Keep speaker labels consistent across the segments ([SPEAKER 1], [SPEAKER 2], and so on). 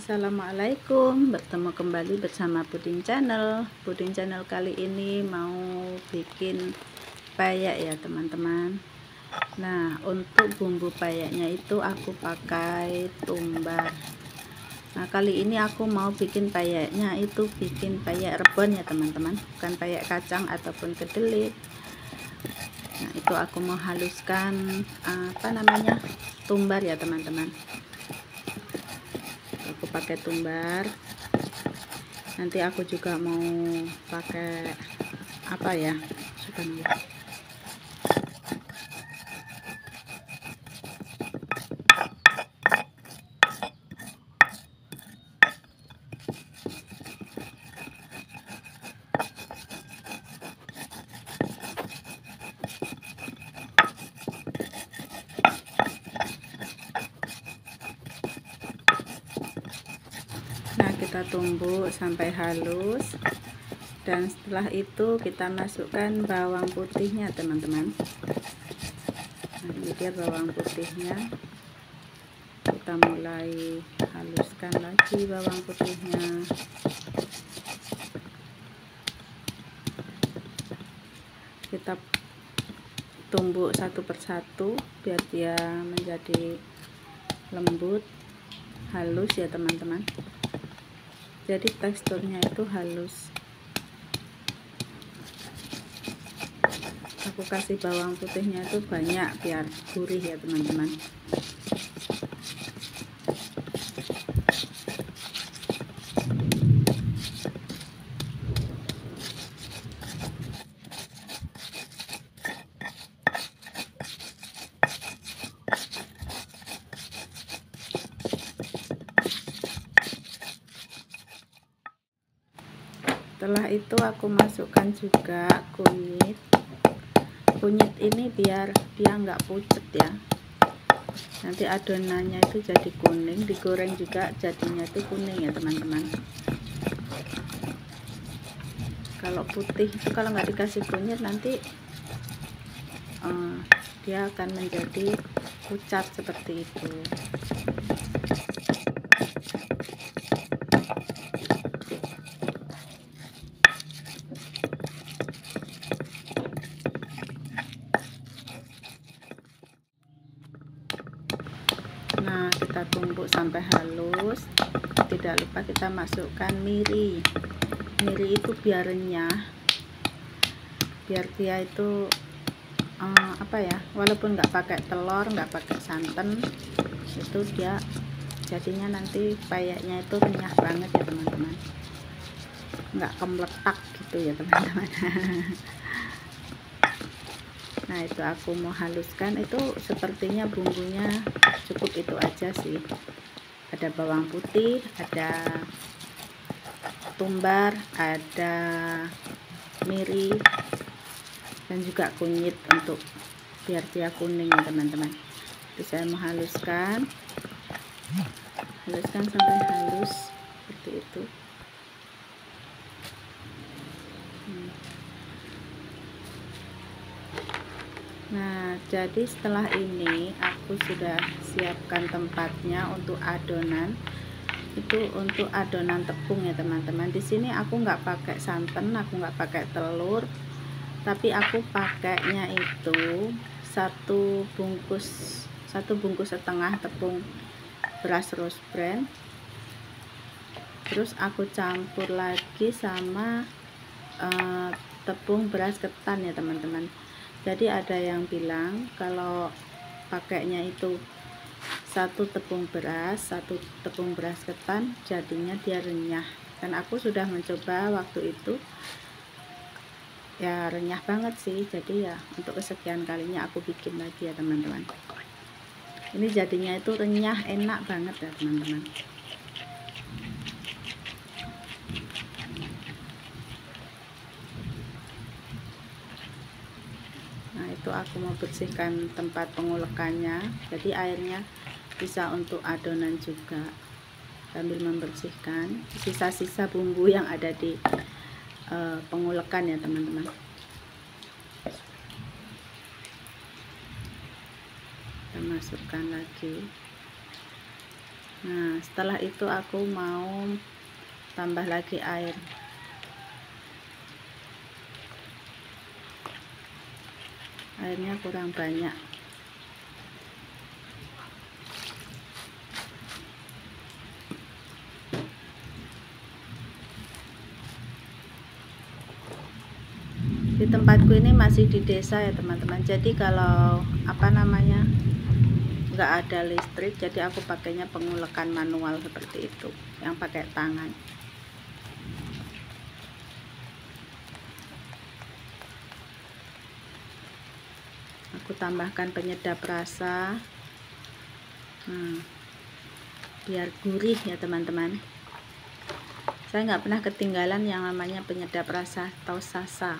[SPEAKER 1] Assalamualaikum, bertemu kembali bersama Puding Channel. Puding Channel kali ini mau bikin peyek ya teman-teman. Nah, untuk bumbu peyeknya itu aku pakai tumbar. Nah, kali ini aku mau bikin peyeknya itu bikin peyek rebon ya teman-teman, bukan peyek kacang ataupun kedelai. Nah, itu aku mau haluskan tumbar ya teman-teman. Aku pakai tumbar, nanti aku juga mau pakai Nah, kita tumbuk sampai halus, dan setelah itu kita masukkan bawang putihnya teman-teman. Nah, ini dia bawang putihnya, kita mulai haluskan lagi bawang putihnya. Kita tumbuk satu persatu biar dia menjadi lembut, halus ya teman-teman. Jadi teksturnya itu halus. Aku kasih bawang putihnya itu banyak biar gurih ya teman-teman. Setelah itu aku masukkan juga kunyit. Kunyit ini biar dia nggak pucet ya, nanti adonannya itu jadi kuning, digoreng juga jadinya itu kuning ya teman-teman. Kalau putih itu kalau nggak dikasih kunyit nanti dia akan menjadi pucat seperti itu. Nah, kita tumbuk sampai halus. Tidak lupa kita masukkan miri. Miri itu biar renyah, biar dia itu walaupun nggak pakai telur, nggak pakai santan, itu dia jadinya nanti peyeknya itu renyah banget ya teman-teman, nggak kemeletak gitu ya teman-teman. Nah, itu aku mau haluskan, itu sepertinya bumbunya cukup itu aja sih. Ada bawang putih, ada tumbar, ada miri, dan juga kunyit untuk biar dia kuning ya teman-teman. Jadi saya mau haluskan sampai halus seperti itu. Nah, jadi setelah ini aku sudah siapkan tempatnya untuk adonan. Itu untuk adonan tepung ya teman-teman. Di sini aku nggak pakai santan, aku nggak pakai telur, tapi aku pakainya itu satu bungkus setengah tepung beras rose bran. Terus aku campur lagi sama tepung beras ketan ya teman-teman. Jadi ada yang bilang kalau pakainya itu satu tepung beras ketan jadinya dia renyah, dan aku sudah mencoba waktu itu ya, renyah banget sih. Jadi ya untuk kesekian kalinya aku bikin lagi ya teman-teman. Ini jadinya itu renyah, enak banget ya teman-teman. Nah, itu aku mau bersihkan tempat pengulekannya, jadi airnya bisa untuk adonan juga, sambil membersihkan sisa-sisa bumbu yang ada di pengulekan ya teman-teman. Kita masukkan lagi. Nah, setelah itu aku mau tambah lagi air. Airnya kurang banyak. Di tempatku ini masih di desa ya teman-teman, jadi kalau nggak ada listrik, jadi aku pakainya pengulekan manual seperti itu, yang pakai tangan. Aku tambahkan penyedap rasa, biar gurih ya teman-teman. Saya nggak pernah ketinggalan yang namanya penyedap rasa atau sasa,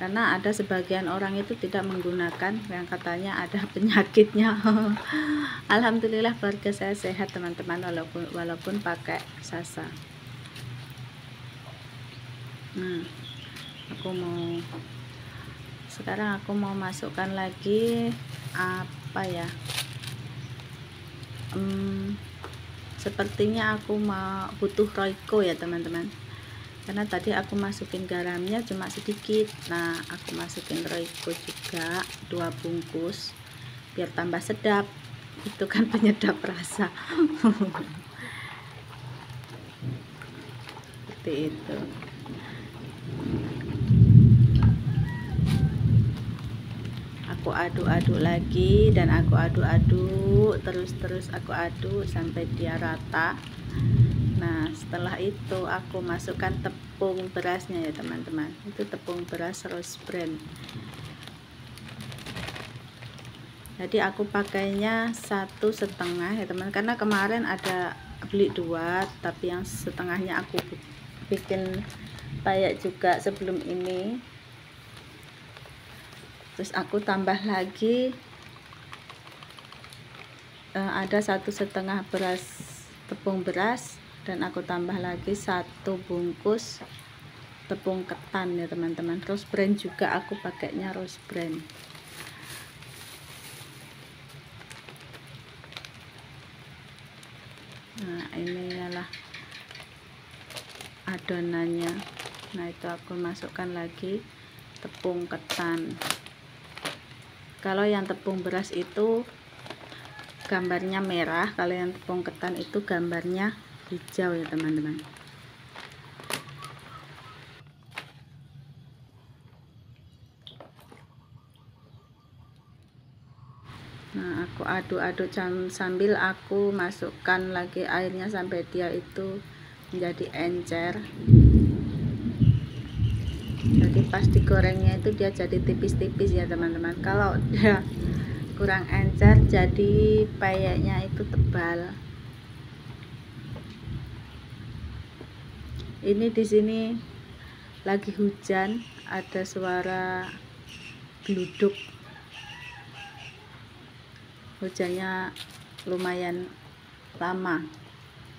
[SPEAKER 1] karena ada sebagian orang itu tidak menggunakan, yang katanya ada penyakitnya. Alhamdulillah keluarga saya sehat teman-teman, walaupun pakai sasa. Sekarang aku mau masukkan lagi sepertinya aku butuh Royco ya teman-teman, karena tadi aku masukin garamnya cuma sedikit. Nah, aku masukin Royco juga 2 bungkus biar tambah sedap. Itu kan penyedap rasa. Seperti itu. Aku aduk-aduk lagi, dan aku aduk-aduk terus aku aduk sampai dia rata. Nah, setelah itu aku masukkan tepung berasnya ya teman-teman. Itu tepung beras Rose Bran. Jadi aku pakainya 1,5 ya teman, karena kemarin ada beli 2, tapi yang setengahnya aku bikin kayak juga sebelum ini. Terus aku tambah lagi ada 1,5 tepung beras, dan aku tambah lagi 1 bungkus tepung ketan ya teman-teman. Rose Bran juga aku pakainya Rose Bran. Nah, ini adalah adonannya. Nah, itu aku masukkan lagi tepung ketan. Kalau yang tepung beras itu gambarnya merah, kalau yang tepung ketan itu gambarnya hijau ya teman-teman. Nah, aku aduk-aduk sambil aku masukkan lagi airnya sampai dia itu menjadi encer. Jadi pas digorengnya itu dia jadi tipis-tipis ya teman-teman. Kalau dia kurang encer, jadi payeknya itu tebal. Ini di sini lagi hujan, ada suara gluduk. Hujannya lumayan lama,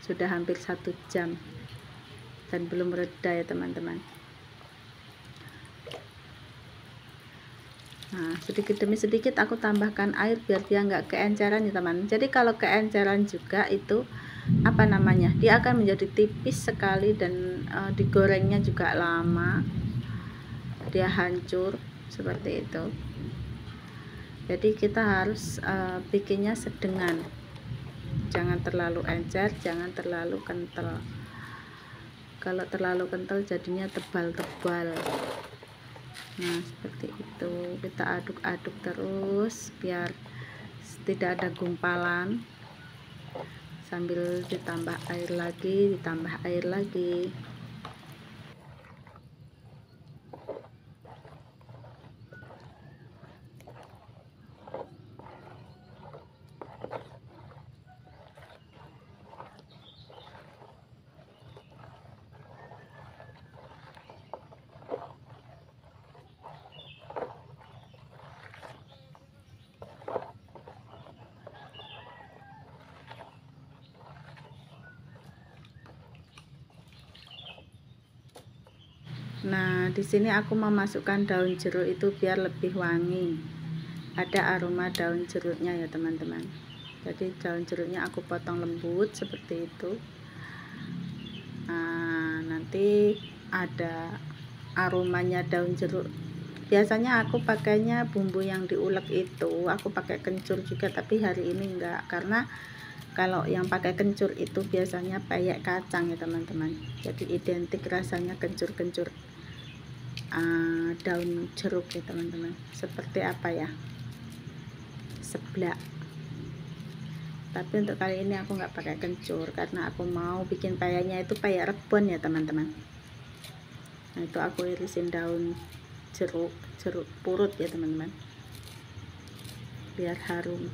[SPEAKER 1] sudah hampir 1 jam dan belum reda ya teman-teman. Nah, sedikit demi sedikit aku tambahkan air biar dia nggak keenceran ya teman. Jadi kalau keenceran juga itu dia akan menjadi tipis sekali, dan digorengnya juga lama, dia hancur seperti itu. Jadi kita harus bikinnya sedengan, jangan terlalu encer, jangan terlalu kental. Kalau terlalu kental jadinya tebal-tebal. Nah, seperti itu kita aduk-aduk terus biar tidak ada gumpalan, sambil ditambah air lagi. Nah, di sini aku memasukkan daun jeruk itu biar lebih wangi. Ada aroma daun jeruknya ya teman-teman. Jadi daun jeruknya aku potong lembut seperti itu. Nah, nanti ada aromanya daun jeruk. Biasanya aku pakainya bumbu yang diulek itu, aku pakai kencur juga, tapi hari ini enggak, karena kalau yang pakai kencur itu biasanya peyek kacang ya teman-teman. Jadi identik rasanya kencur-kencur daun jeruk ya teman-teman. Seperti apa ya, seblak. Tapi untuk kali ini aku nggak pakai kencur karena aku mau bikin peyeknya itu peyek rebon ya teman-teman. Nah, itu aku irisin daun jeruk purut ya teman-teman, biar harum.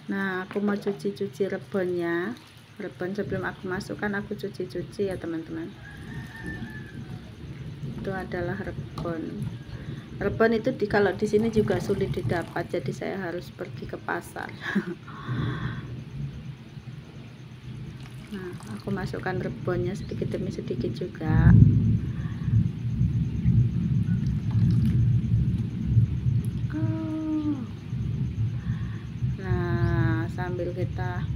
[SPEAKER 1] Nah, aku mau cuci-cuci rebonnya. Rebon sebelum aku masukkan aku cuci-cuci ya teman-teman. Itu adalah rebon. Rebon itu kalau di sini juga sulit didapat, jadi saya harus pergi ke pasar. Nah, aku masukkan rebonnya sedikit demi sedikit juga. Nah, sambil kita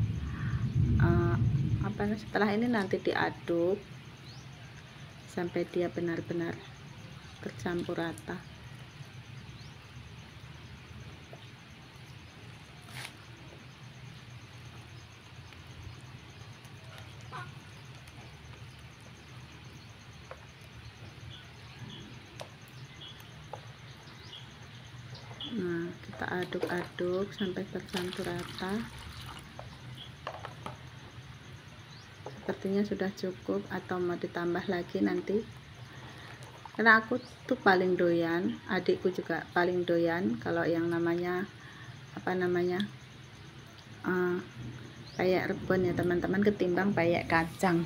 [SPEAKER 1] setelah ini nanti diaduk sampai dia benar-benar tercampur rata. Nah, kita aduk-aduk sampai tercampur rata. Sepertinya sudah cukup atau mau ditambah lagi nanti. Karena aku tuh paling doyan, adikku juga paling doyan kalau yang namanya payek rebon ya teman-teman, ketimbang payek kacang.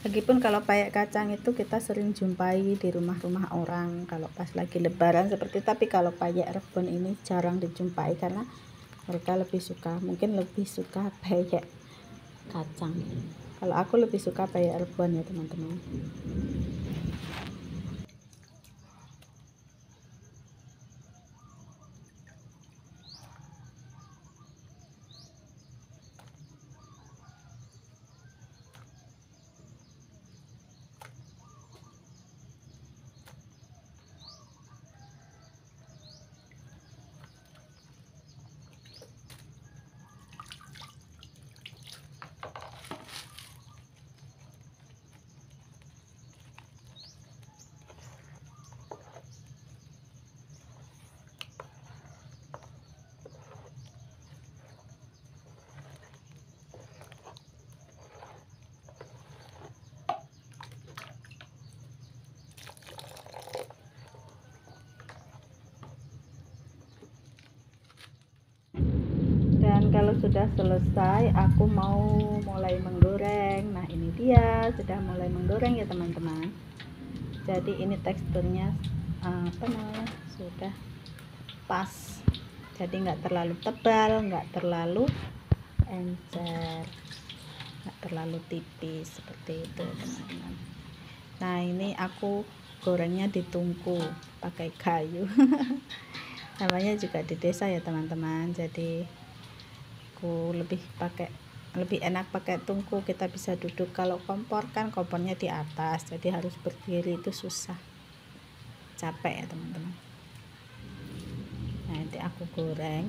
[SPEAKER 1] Lagipun kalau payek kacang itu kita sering jumpai di rumah-rumah orang kalau pas lagi lebaran seperti, tapi kalau payek rebon ini jarang dijumpai karena mereka mungkin lebih suka payek kacang. Kalau aku lebih suka payek rebon ya teman-teman. Dan kalau sudah selesai, aku mau mulai menggoreng. Nah, ini dia sudah mulai menggoreng ya teman-teman. Jadi ini teksturnya sudah pas. Jadi nggak terlalu tebal, nggak terlalu encer, nggak terlalu tipis seperti itu teman-teman. Nah, ini aku gorengnya di tungku pakai kayu. Namanya juga di desa ya teman-teman, jadi aku lebih enak pakai tungku. Kita bisa duduk, kalau kompor kan kompornya di atas, jadi harus berdiri itu susah, capek ya teman-teman. Nah, nanti aku goreng.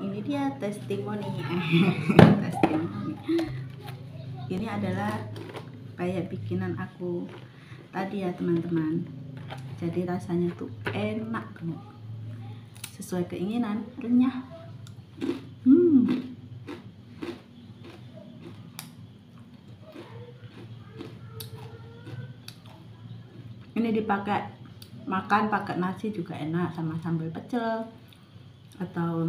[SPEAKER 1] ini dia testimoni. Testimoni. Ini adalah kayak bikinan aku tadi ya teman-teman. Jadi rasanya tuh enak banget, sesuai keinginan, renyah. Ini dipakai makan pakai nasi juga enak, sama sambal pecel atau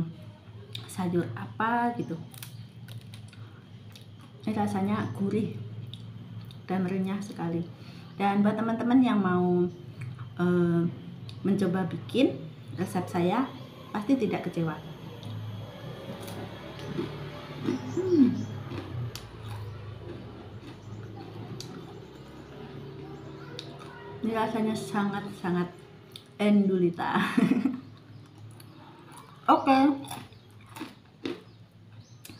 [SPEAKER 1] sayur apa gitu. Ini rasanya gurih dan renyah sekali. Dan buat teman-teman yang mau mencoba bikin resep saya, pasti tidak kecewa. Ini rasanya sangat-sangat endulita. Oke.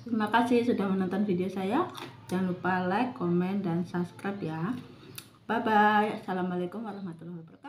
[SPEAKER 1] Terima kasih sudah menonton video saya. Jangan lupa like, komen, dan subscribe ya. Bye bye. Assalamualaikum warahmatullahi wabarakatuh.